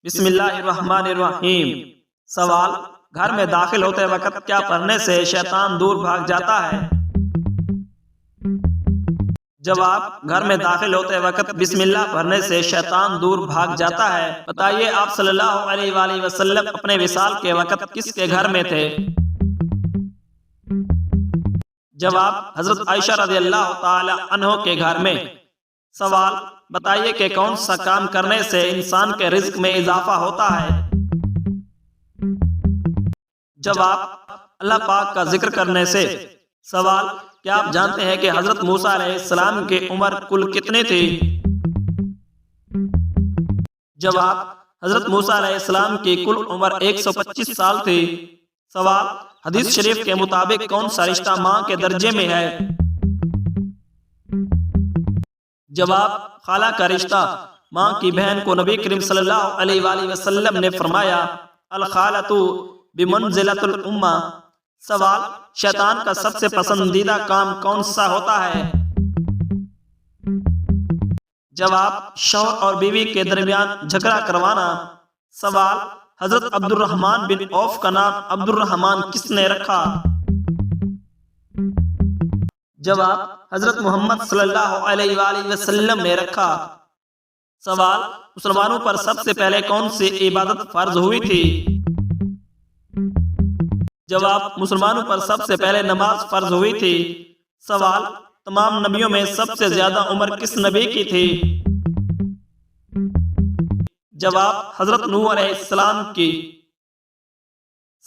بسم اللہ الرحمن الرحیم۔ سوال: گھر میں داخل ہوتے وقت کیا پڑھنے سے شیطان دور بھاگ جاتا ہے؟ جواب: گھر میں داخل ہوتے وقت بسم اللہ پڑھنے سے شیطان دور بھاگ جاتا ہے۔ بتائیے، آپ صلی اللہ علیہ وآلہ وسلم اپنے وصال کے وقت کس کے گھر میں تھے؟ جواب: حضرت عائشہ رضی اللہ تعالی عنہ کے گھر میں۔ سوال: بتائیے کہ کون سا کام کرنے سے انسان کے رزق میں اضافہ ہوتا ہے؟ جواب: اللہ پاک کا ذکر کرنے سے۔ سوال: کیا آپ جانتے ہیں کہ حضرت موسیٰ علیہ السلام کی عمر کل کتنی تھی؟ جواب: حضرت موسیٰ علیہ السلام کی کل عمر 125 سال تھی۔ سوال: حدیث شریف کے مطابق کون سا رشتہ ماں کے درجے میں ہے؟ جواب: خالہ کا رشتہ۔ ماں کی بہن کو نبی کریم صلی اللہ علیہ وآلہ وسلم نے فرمایا، الخالۃ بمنزلۃ الامہ۔ سوال: شیطان کا سب سے پسندیدہ کام کون سا ہوتا ہے؟ جواب: شوہر اور بیوی کے درمیان جھگڑا کروانا۔ سوال: حضرت عبد الرحمن بن عوف کا نام عبد الرحمن کس نے رکھا؟ جواب: حضرت محمد صلی اللہ علیہ وآلہ وسلم نے رکھا۔ سوال: مسلمانوں پر سب سے پہلے کون سی عبادت فرض ہوئی تھی؟ جواب: مسلمانوں پر سب سے پہلے نماز فرض ہوئی تھی۔ سوال: تمام نبیوں میں سب سے زیادہ عمر کس نبی کی تھی؟ جواب: حضرت نوح علیہ السلام کی۔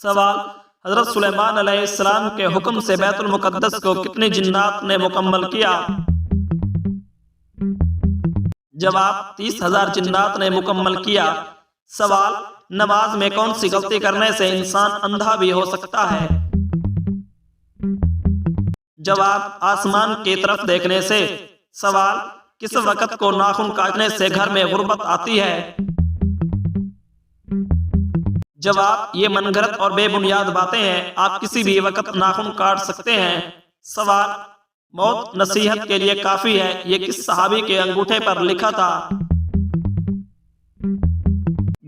سوال: حضرت سلیمان علیہ السلام کے حکم سے بیت المقدس کو کتنی جنات نے مکمل کیا؟ جواب: 30,000 جنات نے مکمل کیا۔ سوال: نماز میں کون سی غلطی کرنے سے انسان اندھا بھی ہو سکتا ہے؟ جواب: آسمان کی طرف دیکھنے سے۔ سوال: کس وقت کو ناخن کاٹنے سے گھر میں غربت آتی ہے؟ جواب: یہ من گھڑت اور بے بنیاد باتیں ہیں، آپ کسی بھی وقت ناخن کاٹ سکتے ہیں۔ سوال: موت نصیحت کے لیے کافی ہے، یہ کس صحابی کے انگوٹھے پر لکھا تھا؟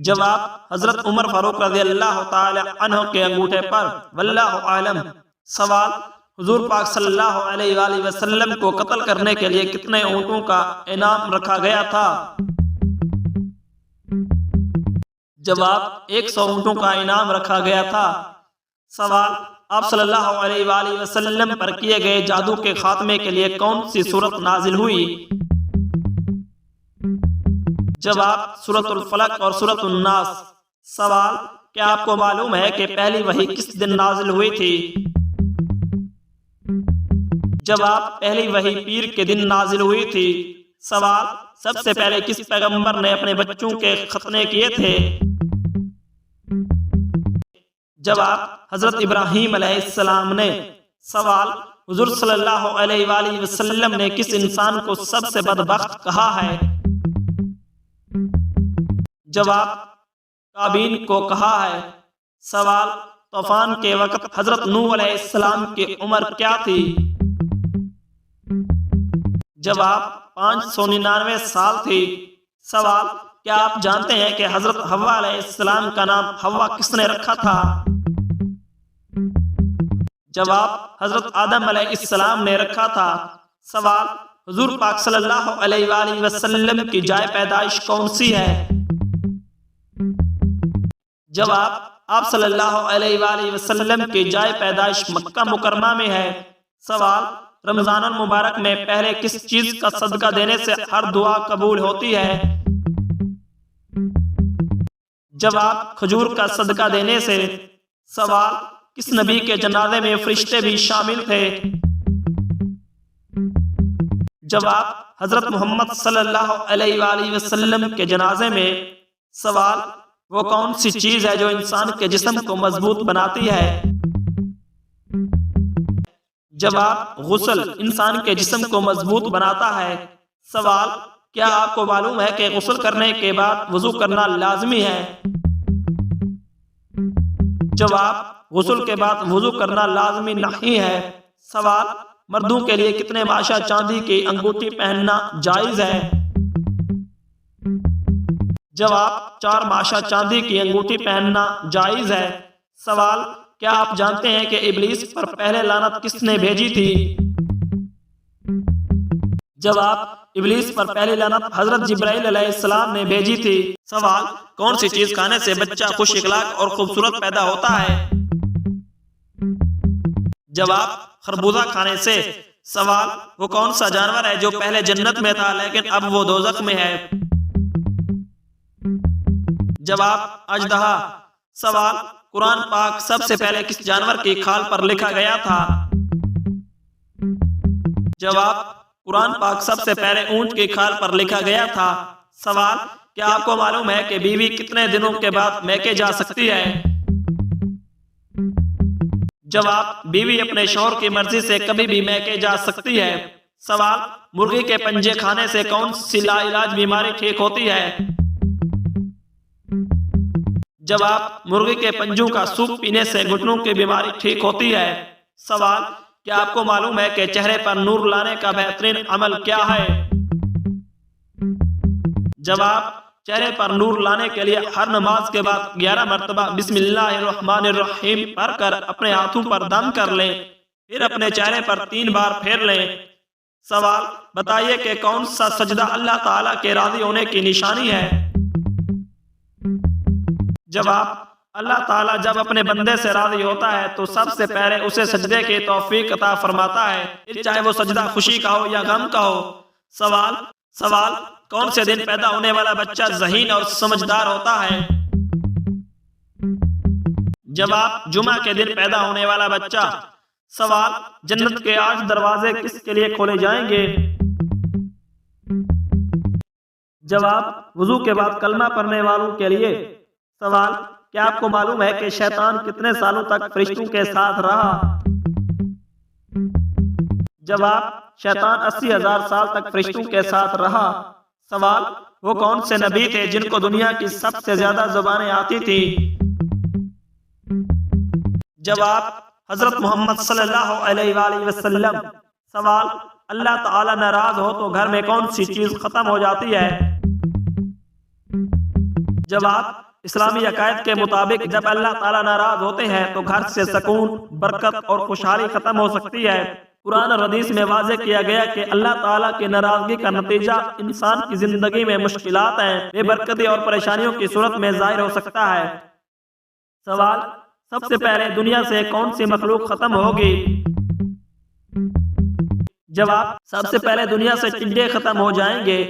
جواب: حضرت عمر فاروق رضی اللہ تعالی عنہ کے انگوٹھے پر، واللہ اعلم۔ سوال: حضور پاک صلی اللہ علیہ وآلہ وسلم کو قتل کرنے کے لیے کتنے اونٹوں کا انعام رکھا گیا تھا؟ جواب: 100 اونٹوں کا انعام رکھا گیا تھا۔ سوال: آپ صلی اللہ علیہ وآلہ وسلم پر کیے گئے جادو کے خاتمے کے لیے کون سی سورت نازل ہوئی؟ جواب: سورۃ الفلق اور سورۃ الناس۔ سوال: کیا آپ کو معلوم ہے کہ پہلی وحی کس دن نازل ہوئی تھی؟ جواب: پہلی وحی پیر کے دن نازل ہوئی تھی۔ سوال: سب سے پہلے کس پیغمبر نے اپنے بچوں کے ختنے کیے تھے؟ جواب: حضرت ابراہیم علیہ السلام نے۔ سوال: حضور صلی اللہ علیہ وآلہ وسلم نے کس انسان کو سب سے بدبخت کہا ہے؟ جواب: قابیل کو کہا ہے۔ سوال: طوفان کے وقت حضرت نوح علیہ السلام کی عمر کیا تھی؟ جواب: 599 سال تھی۔ سوال: کیا آپ جانتے ہیں کہ حضرت حوا علیہ السلام کا نام حوا کس نے رکھا تھا؟ جواب: حضرت آدم علیہ السلام نے رکھا تھا۔ سوال: حضور پاک صلی اللہ علیہ وآلہ وسلم کی جائے پیدائش کون سی ہے؟ جواب: آپ صلی اللہ علیہ وآلہ وسلم کی جائے پیدائش مکہ مکرمہ میں ہے۔ سوال: رمضان المبارک میں پہلے کس چیز کا صدقہ دینے سے ہر دعا قبول ہوتی ہے؟ جواب: کھجور کا صدقہ دینے سے۔ سوال: کس نبی کے جنازے میں فرشتے بھی شامل تھے؟ جواب: حضرت محمد صلی اللہ علیہ وآلہ وسلم کے جنازے میں۔ سوال: وہ کون سی چیز ہے جو انسان کے جسم کو مضبوط بناتی ہے؟ جواب: غسل انسان کے جسم کو مضبوط بناتا ہے۔ سوال: کیا آپ کو معلوم ہے کہ غسل کرنے کے بعد وضو کرنا لازمی ہے؟ جواب: غسل کے بعد وضو کرنا لازمی نہیں ہے۔ سوال: مردوں کے لیے کتنے ماشا چاندی کی انگوٹھی پہننا جائز ہے؟ جواب: 4 ماشا چاندی کی انگوٹھی پہننا جائز ہے۔ سوال: کیا آپ جانتے ہیں کہ ابلیس پر پہلے لعنت کس نے بھیجی تھی؟ جواب: ابلیس پر پہلی لعنت حضرت جبرائیل علیہ السلام نے بھیجی تھی۔ سوال: کون سی چیز کھانے سے بچہ خوش اخلاق اور خوبصورت پیدا ہوتا ہے؟ جواب: خربوزہ کھانے سے۔ سوال: وہ کون سا جانور ہے جو پہلے جنت میں تھا لیکن اب وہ دوزخ میں ہے؟ جواب: اژدہا۔ سوال: قرآن پاک سب سے پہلے کس جانور کی کھال پر لکھا گیا تھا؟ جواب: قرآن پاک سب سے پہلے اونٹ کی کھال پر لکھا گیا تھا۔ سوال: کیا آپ کو معلوم ہے کہ بیوی کتنے دنوں کے بعد میکے جا سکتی ہے؟ جواب: بیوی اپنے شوہر کی مرضی سے کبھی بھی میکے جا سکتی ہے۔ سوال: مرغی کے پنجے کھانے سے کون سی لا علاج بیماری ٹھیک ہوتی ہے؟ جواب: مرغی کے پنجوں کا سوپ پینے سے گھٹنوں کی بیماری ٹھیک ہوتی ہے۔ سوال: کیا آپ کو معلوم ہے کہ چہرے پر نور لانے کا بہترین عمل کیا ہے؟ جواب: چہرے پر نور لانے کے لیے ہر نماز کے بعد 11 مرتبہ بسم اللہ الرحمن الرحیم پڑھ کر اپنے ہاتھوں پر دم کر لیں، پھر اپنے چہرے پر 3 بار پھیر لیں۔ سوال: بتائیے کہ کون سا سجدہ اللہ تعالیٰ کے راضی ہونے کی نشانی ہے؟ جواب: اللہ تعالیٰ جب اپنے بندے سے راضی ہوتا ہے تو سب سے پہلے اسے سجدے کی توفیق عطا فرماتا ہے، پھر چاہے وہ سجدہ خوشی کا ہو یا غم کا ہو۔ سوال: کون سے دن پیدا ہونے والا بچہ ذہین اور سمجھدار ہوتا ہے؟ جواب: جمعہ کے دن پیدا ہونے والا بچہ۔ سوال: جنت کے 8 دروازے کس کے لیے کھولے جائیں گے؟ جواب: وضو کے بعد کلمہ پڑھنے والوں کے لیے۔ سوال: کیا آپ کو معلوم ہے کہ شیطان کتنے سالوں تک فرشتوں کے ساتھ رہا؟ جواب: شیطان 80,000 سال تک فرشتوں کے ساتھ رہا۔ سوال: وہ کون سے نبی تھے جن کو دنیا کی سب سے زیادہ زبانیں آتی تھی؟ جواب: حضرت محمد صلی اللہ علیہ وآلہ وسلم۔ سوال: اللہ تعالیٰ ناراض ہو تو گھر میں کون سی چیز ختم ہو جاتی ہے؟ جواب: اسلامی عقائد کے مطابق جب اللہ تعالیٰ ناراض ہوتے ہیں تو گھر سے سکون، برکت اور خوشحالی ختم ہو سکتی ہے۔ قرآن اور حدیث میں واضح کیا گیا کہ اللہ تعالیٰ کی ناراضگی کا نتیجہ انسان کی زندگی میں مشکلات ہیں، بے برکتی اور پریشانیوں کی صورت میں ظاہر ہو سکتا ہے۔ سوال: سب سے پہلے دنیا سے کون سی مخلوق ختم ہوگی؟ جواب: سب سے پہلے دنیا سے چڑیا ختم ہو جائیں گے۔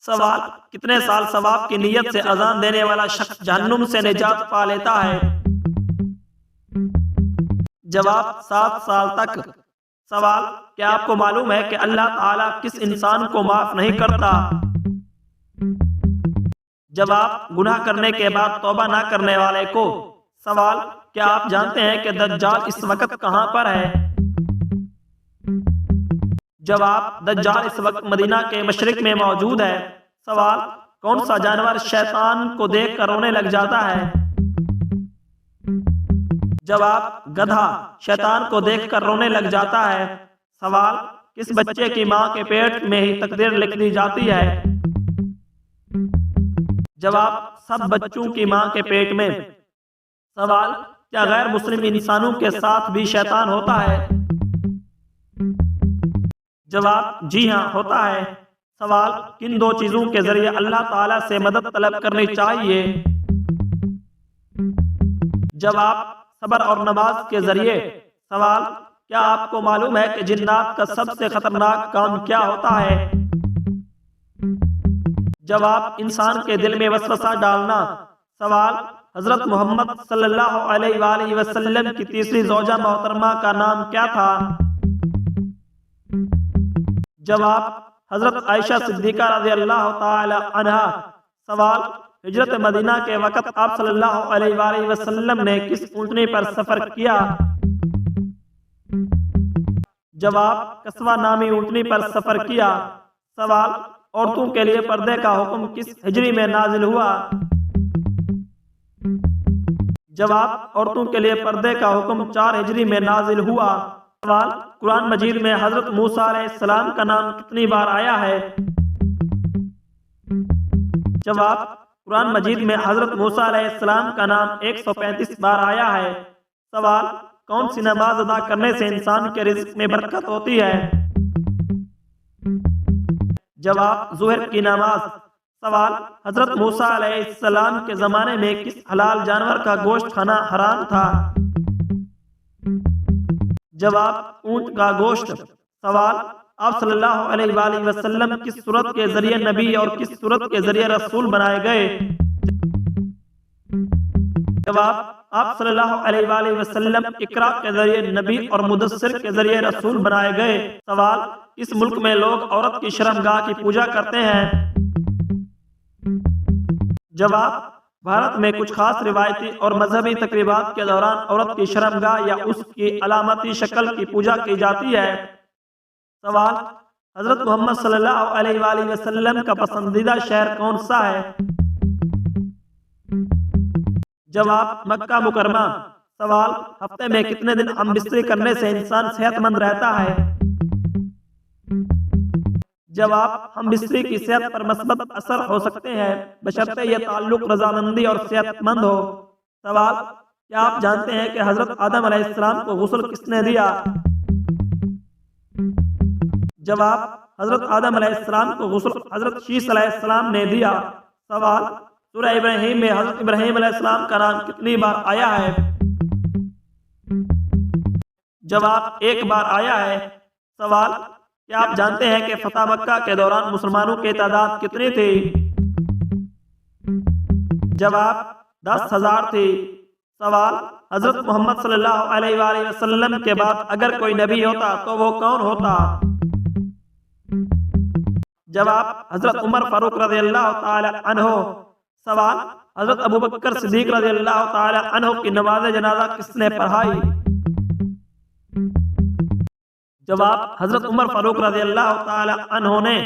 سوال: کتنے سال ثواب کی نیت سے اذان دینے والا شخص جہنم سے نجات پا لیتا ہے؟ جواب: 7 سال تک۔ سوال: کیا آپ کو معلوم ہے کہ اللہ تعالیٰ کس انسان کو معاف نہیں کرتا؟ جواب: گناہ کرنے کے بعد توبہ نہ کرنے والے کو۔ سوال: کیا آپ جانتے ہیں کہ دجال اس وقت کہاں پر ہے؟ جواب: دجال اس وقت مدینہ کے مشرق میں موجود ہے۔ سوال: کون سا جانور شیطان کو دیکھ کر رونے لگ جاتا ہے؟ جواب: گدھا شیطان کو دیکھ کر رونے لگ جاتا ہے۔ سوال: کس بچے کی ماں کے پیٹ میں ہی تقدیر لکھ دی جاتی ہے؟ جواب: سب بچوں کی ماں کے پیٹ میں۔ سوال: کیا غیر مسلم انسانوں کے ساتھ بھی شیطان ہوتا ہے؟ جواب: جی ہاں ہوتا ہے۔ سوال: کن 2 چیزوں کے ذریعے اللہ تعالیٰ سے مدد طلب کرنی چاہیے؟ جواب: صبر اور نماز کے ذریعے۔ سوال: کیا آپ کو معلوم ہے کہ جنات کا سب سے خطرناک کام کیا ہوتا ہے؟ جواب: انسان کے دل میں وسوسہ ڈالنا۔ سوال: حضرت محمد صلی اللہ علیہ وآلہ وسلم کی تیسری زوجہ محترمہ کا نام کیا تھا؟ جواب: حضرت عائشہ صدیقہ رضی اللہ تعالی عنہا۔ سوال: ہجرت مدینہ کے وقت آپ صلی اللہ علیہ وآلہ وسلم نے کس اونٹنی پر سفر کیا؟ جواب: قصوہ نامی اونٹنی پر سفر کیا۔ سوال: عورتوں کے لیے پردے کا حکم کس ہجری میں نازل ہوا؟ جواب: عورتوں کے لیے پردے کا حکم 4 ہجری میں نازل ہوا۔ سوال: قرآن مجید میں حضرت موسیٰ علیہ السلام کا نام کتنی بار آیا ہے؟ جواب: قرآن مجید میں حضرت موسیٰ علیہ السلام کا نام 135 بار آیا ہے۔ سوال، کون سی نماز ادا کرنے سے انسان کے رزق میں برکت ہوتی ہے؟ جواب، ظہر کی نماز۔ سوال، حضرت موسیٰ علیہ السلام کے زمانے میں کس حلال جانور کا گوشت کھانا حرام تھا؟ جواب، اونٹ کا گوشت۔ سوال، آپ صلی اللہ علیہ وآلہ وسلم کس صورت کے ذریعے نبی اور کس صورت کے ذریعے رسول بنائے گئے؟ جواب، آپ صلی اللہ علیہ وآلہ وسلم اقرا کے ذریعے نبی اور مدثر کے ذریعے رسول بنائے گئے۔ سوال، اس ملک میں لوگ عورت کی شرمگاہ کی پوجا کرتے ہیں؟ جواب، بھارت میں کچھ خاص روایتی اور مذہبی تقریبات کے دوران عورت کی شرمگاہ یا اس کی علامتی شکل کی پوجا کی جاتی ہے۔ سوال، حضرت محمد صلی اللہ علیہ وآلہ وسلم کا پسندیدہ شہر کون سا ہے؟ جواب، مکہ مکرمہ۔ سوال، ہفتے میں کتنے دن ہم بستری کرنے سے انسان صحت مند رہتا ہے؟ جواب، ہم بستری کی صحت پر مثبت اثر ہو سکتے ہیں بشرطے یہ تعلق رضامندی اور صحت مند ہو۔ سوال، کیا آپ جانتے ہیں کہ حضرت آدم علیہ السلام کو غسل کس نے دیا؟ جواب، حضرت آدم علیہ السلام کو غسل حضرت شیس علیہ السلام نے دیا۔ سوال، سورہ ابراہیم میں حضرت ابراہیم علیہ السلام کا نام کتنی بار آیا ہے؟ جواب، 1 بار آیا ہے۔ سوال، کیا آپ جانتے ہیں کہ فتح مکہ کے دوران مسلمانوں کی تعداد کتنی تھی؟ جواب، 10,000 تھی۔ سوال، حضرت محمد صلی اللہ علیہ وآلہ وسلم کے بعد اگر کوئی نبی ہوتا تو وہ کون ہوتا؟ جواب، حضرت عمر فاروق رضی اللہ تعالی عنہ۔ سوال، حضرت ابوبکر صدیق رضی اللہ تعالی عنہ کی نماز جنازہ کس نے پڑھائی؟ جواب، حضرت عمر فاروق رضی اللہ تعالی عنہ نے۔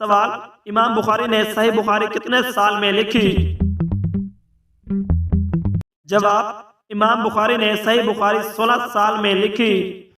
سوال، امام بخاری نے صحیح بخاری کتنے سال میں لکھی؟ جواب، امام بخاری نے صحیح بخاری 16 سال میں لکھی۔